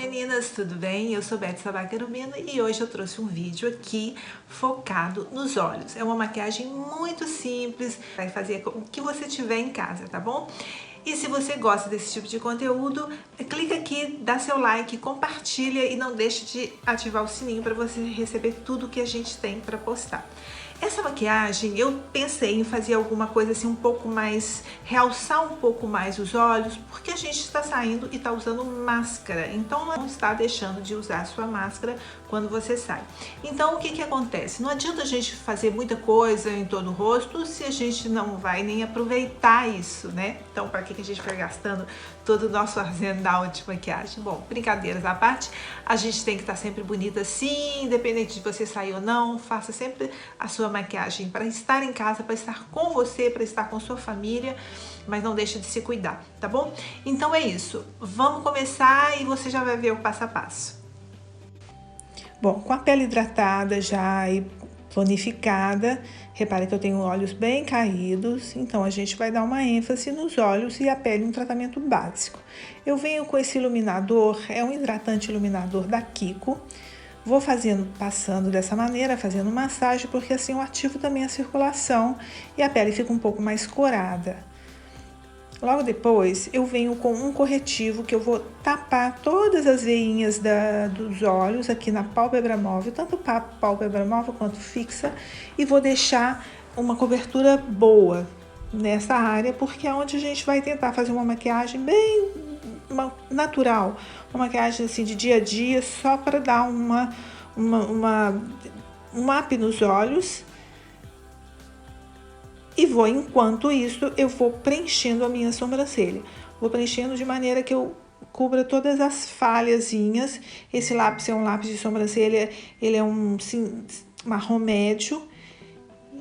meninas, tudo bem? Eu sou Beth Sabaquerubino e hoje eu trouxe um vídeo aqui focado nos olhos. É uma maquiagem muito simples, vai fazer com o que você tiver em casa, tá bom? E se você gosta desse tipo de conteúdo, clica aqui, dá seu like, compartilha e não deixe de ativar o sininho para você receber tudo que a gente tem para postar. Essa maquiagem, eu pensei em fazer alguma coisa assim um pouco mais, realçar um pouco mais os olhos, porque a gente está saindo e está usando máscara, então não está deixando de usar a sua máscara quando você sai. Então o que que acontece? Não adianta a gente fazer muita coisa em todo o rosto se a gente não vai nem aproveitar isso, né? Então para que a gente fica gastando todo o nosso arsenal de maquiagem? Bom, brincadeiras à parte, a gente tem que estar sempre bonita sim, independente de você sair ou não, faça sempre a sua maquiagem para estar em casa, para estar com você, para estar com sua família, mas não deixe de se cuidar, tá bom? Então é isso, vamos começar e você já vai ver o passo a passo. Bom, com a pele hidratada já e tonificada, repare que eu tenho olhos bem caídos, então a gente vai dar uma ênfase nos olhos e a pele, um tratamento básico. Eu venho com esse iluminador, é um hidratante iluminador da Kiko. Vou passando dessa maneira, fazendo massagem, porque assim eu ativo também a circulação e a pele fica um pouco mais corada. Logo depois, eu venho com um corretivo que eu vou tapar todas as veinhas dos olhos aqui na pálpebra móvel, tanto pálpebra móvel quanto fixa, e vou deixar uma cobertura boa nessa área, porque é onde a gente vai tentar fazer uma maquiagem bem natural, uma maquiagem assim de dia a dia, só para dar um up nos olhos. E enquanto isso, eu vou preenchendo a minha sobrancelha. Vou preenchendo de maneira que eu cubra todas as falhazinhas. Esse lápis é um lápis de sobrancelha, ele é um marrom médio.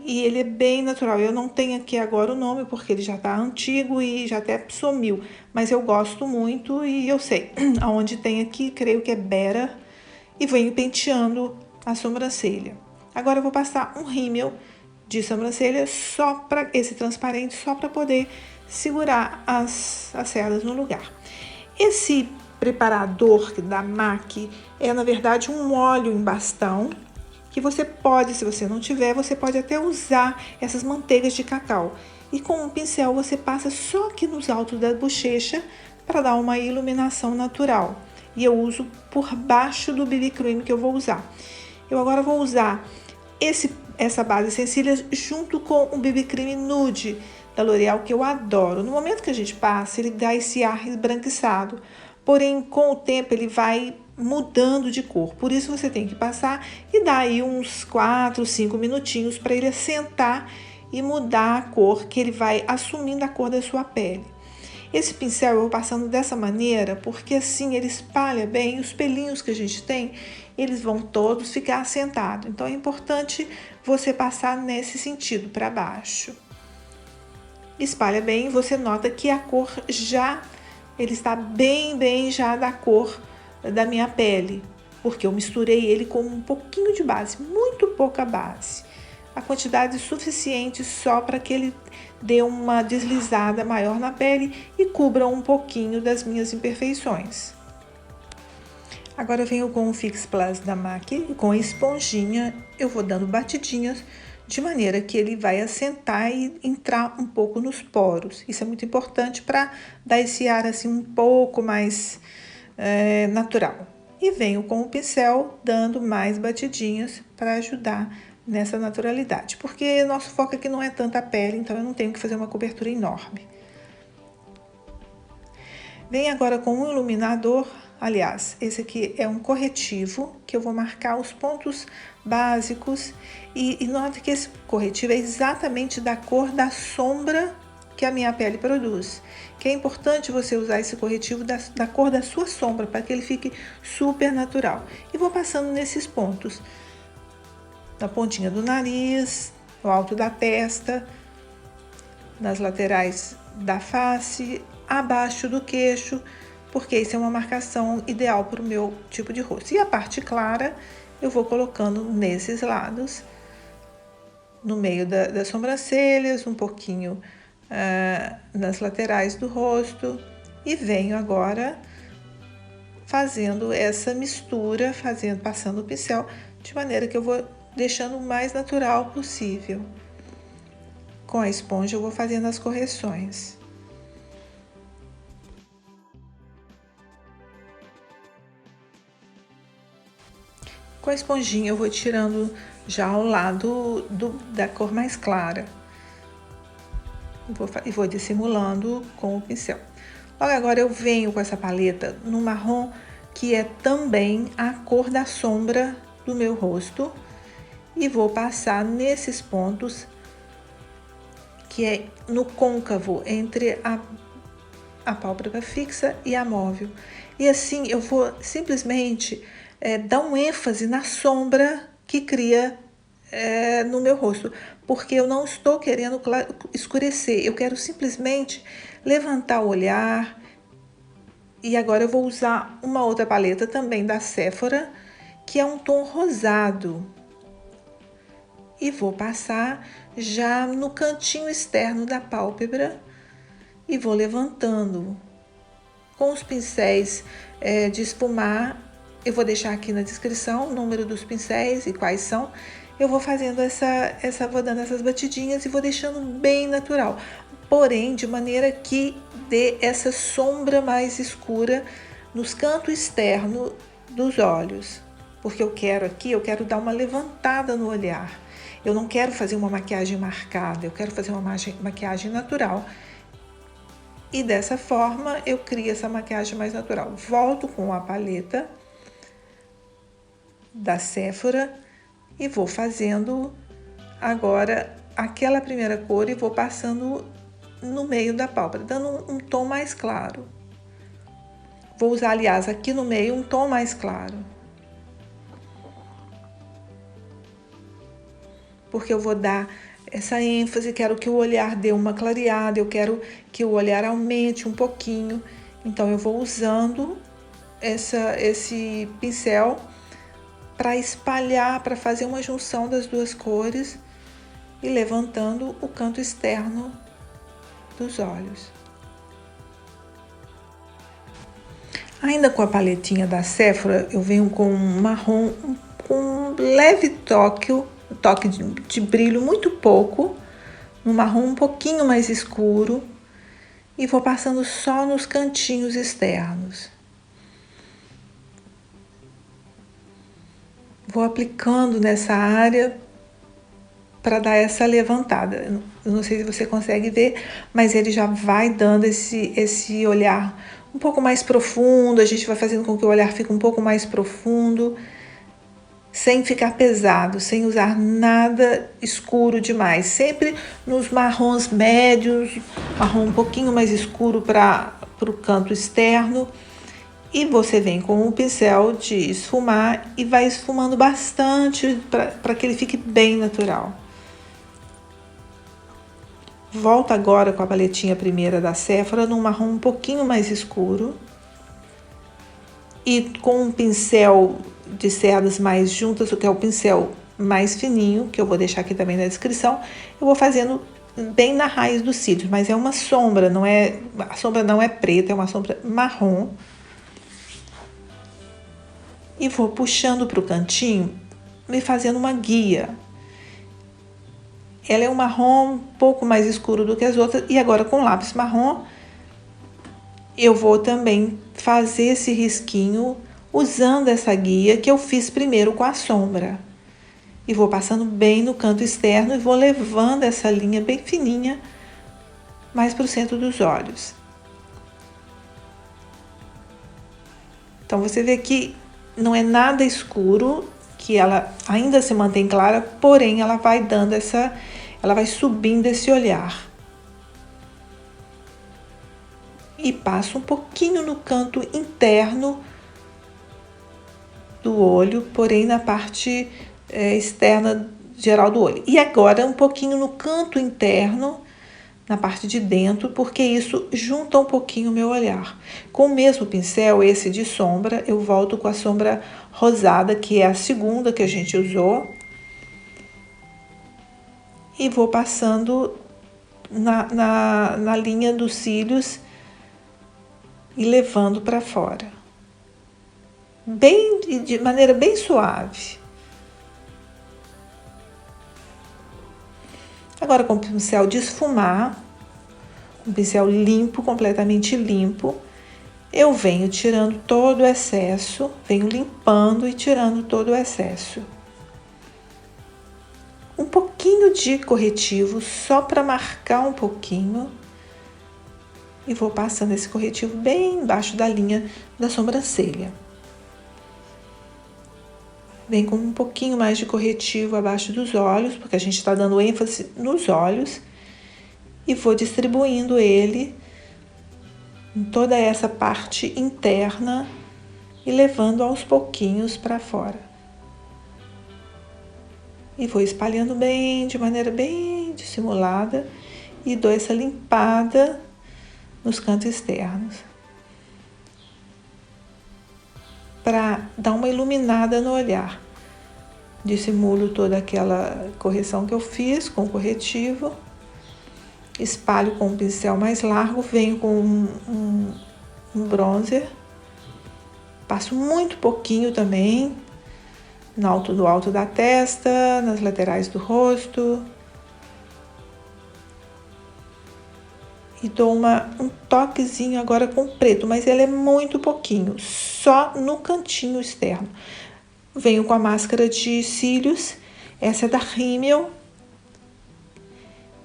E ele é bem natural. Eu não tenho aqui agora o nome porque ele já tá antigo e já até sumiu. Mas eu gosto muito e eu sei. Aonde tem aqui, creio que é Bera. E venho penteando a sobrancelha. Agora eu vou passar um rímel de sobrancelha só para esse transparente, só para poder segurar as cerdas no lugar. Esse preparador da MAC é na verdade um óleo em bastão, que você pode, se você não tiver, você pode até usar essas manteigas de cacau. E com um pincel você passa só aqui nos altos da bochecha para dar uma iluminação natural. E eu uso por baixo do BB Cream que eu vou usar. Eu agora vou usar essa base sem cílios junto com o BB Cream Nude da L'Oréal, que eu adoro. No momento que a gente passa, ele dá esse ar esbranquiçado. Porém, com o tempo, ele vai mudando de cor. Por isso, você tem que passar e dar aí uns 4, 5 minutinhos para ele assentar e mudar a cor, que ele vai assumindo a cor da sua pele. Esse pincel eu vou passando dessa maneira, porque assim ele espalha bem os pelinhos que a gente tem, eles vão todos ficar assentados. Então é importante você passar nesse sentido, para baixo. Espalha bem, você nota que a cor ele está bem já da cor da minha pele, porque eu misturei ele com um pouquinho de base, muito pouca base. A quantidade suficiente só para que ele dê uma deslizada maior na pele e cubra um pouquinho das minhas imperfeições. Agora eu venho com o Fix Plus da MAC e com a esponjinha eu vou dando batidinhas de maneira que ele vai assentar e entrar um pouco nos poros. Isso é muito importante para dar esse ar assim um pouco mais natural. E venho com o pincel dando mais batidinhas para ajudar nessa naturalidade, porque nosso foco aqui não é tanta pele, então eu não tenho que fazer uma cobertura enorme. Vem agora com um iluminador, aliás, esse aqui é um corretivo, que eu vou marcar os pontos básicos, e note que esse corretivo é exatamente da cor da sombra que a minha pele produz, que é importante você usar esse corretivo da cor da sua sombra, para que ele fique super natural. E vou passando nesses pontos, na pontinha do nariz, no alto da testa, nas laterais da face, abaixo do queixo, porque isso é uma marcação ideal para o meu tipo de rosto. E a parte clara eu vou colocando nesses lados, no meio das sobrancelhas, um pouquinho nas laterais do rosto, e venho agora fazendo essa mistura, passando o pincel, de maneira que eu vou deixando o mais natural possível. Com a esponja eu vou fazendo as correções. Com a esponjinha eu vou tirando já ao lado da cor mais clara. E vou dissimulando com o pincel. Logo agora eu venho com essa paleta no marrom, que é também a cor da sombra do meu rosto. E vou passar nesses pontos, que é no côncavo, entre a pálpebra fixa e a móvel. E assim eu vou simplesmente dar um ênfase na sombra que cria no meu rosto, porque eu não estou querendo escurecer, eu quero simplesmente levantar o olhar. E agora eu vou usar uma outra paleta também da Sephora, que é um tom rosado. E vou passar já no cantinho externo da pálpebra e vou levantando. Com os pincéis de esfumar, eu vou deixar aqui na descrição o número dos pincéis e quais são. Eu vou fazendo vou dando essas batidinhas e vou deixando bem natural, porém de maneira que dê essa sombra mais escura nos cantos externos dos olhos, porque eu quero dar uma levantada no olhar. Eu não quero fazer uma maquiagem marcada, eu quero fazer uma maquiagem natural. E dessa forma eu crio essa maquiagem mais natural. Volto com a paleta da Sephora e vou fazendo agora aquela primeira cor e vou passando no meio da pálpebra, dando um tom mais claro. Vou usar, aliás, aqui no meio um tom mais claro, porque eu vou dar essa ênfase, quero que o olhar dê uma clareada, eu quero que o olhar aumente um pouquinho. Então eu vou usando esse pincel para espalhar, para fazer uma junção das duas cores e levantando o canto externo dos olhos. Ainda com a paletinha da Sephora, eu venho com um marrom com um leve toque de brilho, muito pouco, um marrom um pouquinho mais escuro, e vou passando só nos cantinhos externos. Vou aplicando nessa área para dar essa levantada. Eu não sei se você consegue ver, mas ele já vai dando esse olhar um pouco mais profundo. A gente vai fazendo com que o olhar fique um pouco mais profundo, sem ficar pesado, sem usar nada escuro demais. Sempre nos marrons médios, marrom um pouquinho mais escuro para o canto externo. E você vem com o pincel de esfumar e vai esfumando bastante para que ele fique bem natural. Volto agora com a paletinha primeira da Sephora num marrom um pouquinho mais escuro. E com um pincel de cerdas mais juntas, que é o pincel mais fininho, que eu vou deixar aqui também na descrição, eu vou fazendo bem na raiz dos cílios, mas é uma sombra, a sombra não é preta, é uma sombra marrom. E vou puxando para o cantinho, me fazendo uma guia. Ela é um marrom um pouco mais escuro do que as outras, e agora com lápis marrom, eu vou também fazer esse risquinho usando essa guia que eu fiz primeiro com a sombra. E vou passando bem no canto externo e vou levando essa linha bem fininha mais para o centro dos olhos. Então você vê que não é nada escuro, que ela ainda se mantém clara, porém ela vai dando ela vai subindo esse olhar. E passo um pouquinho no canto interno do olho, porém na parte externa geral do olho. E agora um pouquinho no canto interno, na parte de dentro, porque isso junta um pouquinho o meu olhar. Com o mesmo pincel, esse de sombra, eu volto com a sombra rosada, que é a segunda que a gente usou. E vou passando na linha dos cílios e levando para fora. de maneira bem suave. Agora com o pincel de esfumar, um pincel limpo, completamente limpo, eu venho tirando todo o excesso, venho limpando e tirando todo o excesso. Um pouquinho de corretivo, só para marcar um pouquinho. E vou passando esse corretivo bem embaixo da linha da sobrancelha. Vem com um pouquinho mais de corretivo abaixo dos olhos, porque a gente está dando ênfase nos olhos. E vou distribuindo ele em toda essa parte interna e levando aos pouquinhos para fora. E vou espalhando bem, de maneira bem dissimulada, e dou essa limpada nos cantos externos, para dar uma iluminada no olhar. Dissimulo toda aquela correção que eu fiz com o corretivo, espalho com um pincel mais largo, venho com um bronzer, passo muito pouquinho também, do alto da testa, nas laterais do rosto, e dou um toquezinho agora com preto, mas ele é muito pouquinho, só no cantinho externo. Venho com a máscara de cílios, essa é da Rimmel,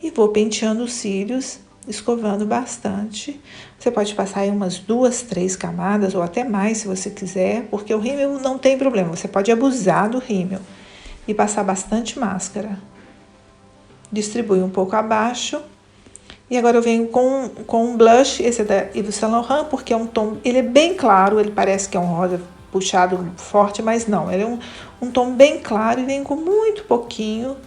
e vou penteando os cílios, escovando bastante. Você pode passar aí umas 2, 3 camadas ou até mais se você quiser, porque o Rimmel não tem problema, você pode abusar do Rimmel e passar bastante máscara. Distribui um pouco abaixo. E agora eu venho com um blush, esse é da Yves Saint Laurent, porque é um tom, ele é bem claro, ele parece que é um rosa puxado forte, mas não, ele é um tom bem claro e venho com muito pouquinho,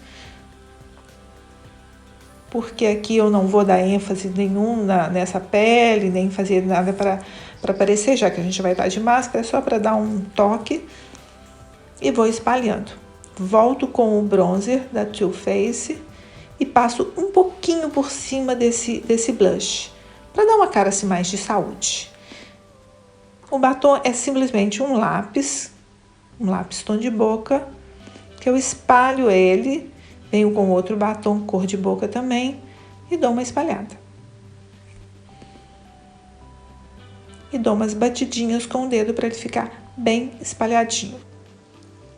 porque aqui eu não vou dar ênfase nenhum nessa pele, nem fazer nada para aparecer, já que a gente vai estar de máscara, é só para dar um toque, e vou espalhando. Volto com o bronzer da Too Faced, e passo um pouquinho por cima desse blush, para dar uma cara assim mais de saúde. O batom é simplesmente um lápis tom de boca, que eu espalho ele, venho com outro batom cor de boca também, e dou uma espalhada. E dou umas batidinhas com o dedo para ele ficar bem espalhadinho.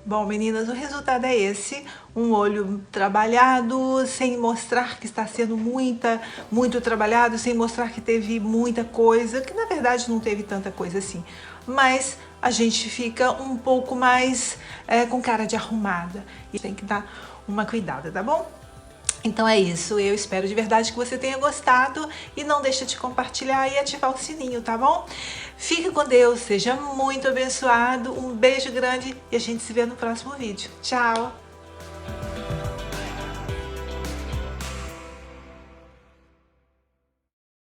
Bom, meninas, o resultado é esse, um olho trabalhado, sem mostrar que está sendo muito trabalhado, sem mostrar que teve muita coisa, que na verdade não teve tanta coisa assim, mas a gente fica um pouco mais com cara de arrumada e tem que dar uma cuidada, tá bom? Então é isso, eu espero de verdade que você tenha gostado e não deixa de compartilhar e ativar o sininho, tá bom? Fique com Deus, seja muito abençoado, um beijo grande e a gente se vê no próximo vídeo. Tchau!